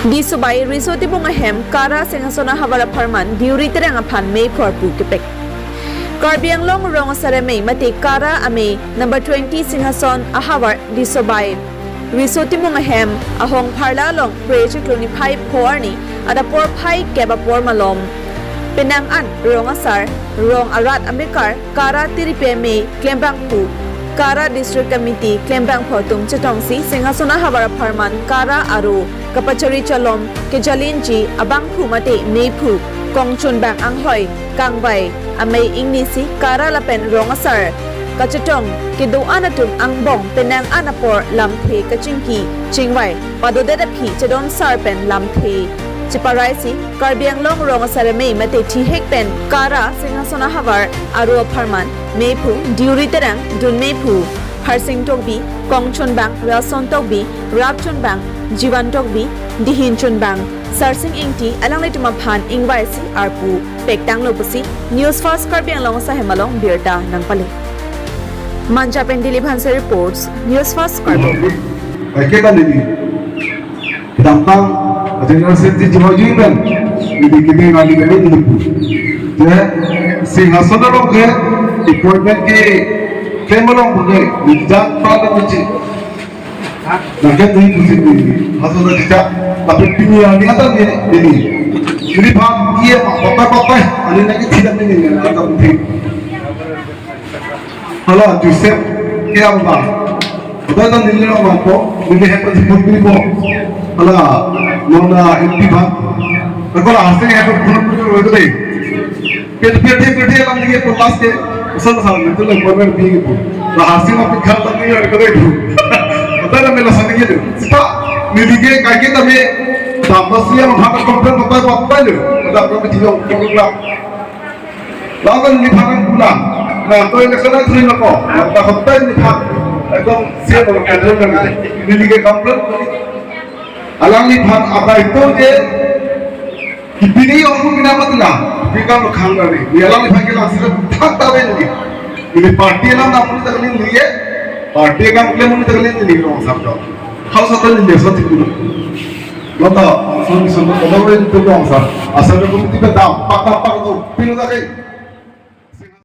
Di subay risoti bunga hem KARAA Singhason havar apharman Deori Terang aphan meiphu arpu kepek. Karbiang long rong sarame mati KARAA ame number 20 Singhason ahavar di subay risoti bunga hem ahong pharla long preje kloni phai phorni ada por phai keba por malom penang an rong asar rong arat amekar KARAA tiripe me klembang pu KARAA District Committee Klembang Photung Chetongsi Singhason havar apharman KARAA aru kapachari chalom ke jalinji abang phu mate meiphu kongchun bang anghoi kangbai amei ingnisi KARAA lapen rongasar kachetong ke do anatum angbong penang anapor lamthe kachingki chingwai padodeda phi chedon sarpen lamthe chiparaisi karbiang long rongasar mei mate thi hekpen KARAA Singhason havar aru apharman meiphu Deori Terang dun meiphu harsing tokbi kongchun bang rason tokbi rapchun bang jiwan tokbi dihin chun bang sarsing ingti alang letuma phan ingwaisi arpu pektang lopusi news fast karbiang long sa hemalong birta nang pali manja pendili bhansa reports news fast karbo Kita nili dampang general senti jawajin kan ini kita ngali kali ini je Singhason lo ke appointment ke kemalong buke nijat pada kunci naga tuh kunci ini hasil kerja tapi dunia ini ada ini bang dia apa ini lagi tidak ini ada kunci halo Joseph kaya apa udah kan ini orang apa ini hebat sebut ini po halo mana MP bang kalau hasil hebat benar-benar itu deh Peti alam lagi protas ke usul itu lah korban bingung itu lah hasil apa kan lagi ada kau itu betul lah melas lagi itu sebab miliknya kaki tapi tambahnya menghantar komplain apa itu betul kami tidak bergerak lalu nipakan pulang nah tu yang kesana tuh nak kok nah komplain nipak ekdom siap orang kerja dengan miliknya komplain alang nipak apa itu je Kipini orang pun kenapa tidak? Kita lo khanggar ni. Ni alam ni pakai langsir tak tahu ni. Ini parti nam nak pun tak lin ni. Parti kan pun pun tak lin ni orang sabda. Hal satu ni dia satu tu. Lata, sunni sunni. Orang itu orang sah. Asal tu pun tiba dah pak tu. Pinu tak kaya.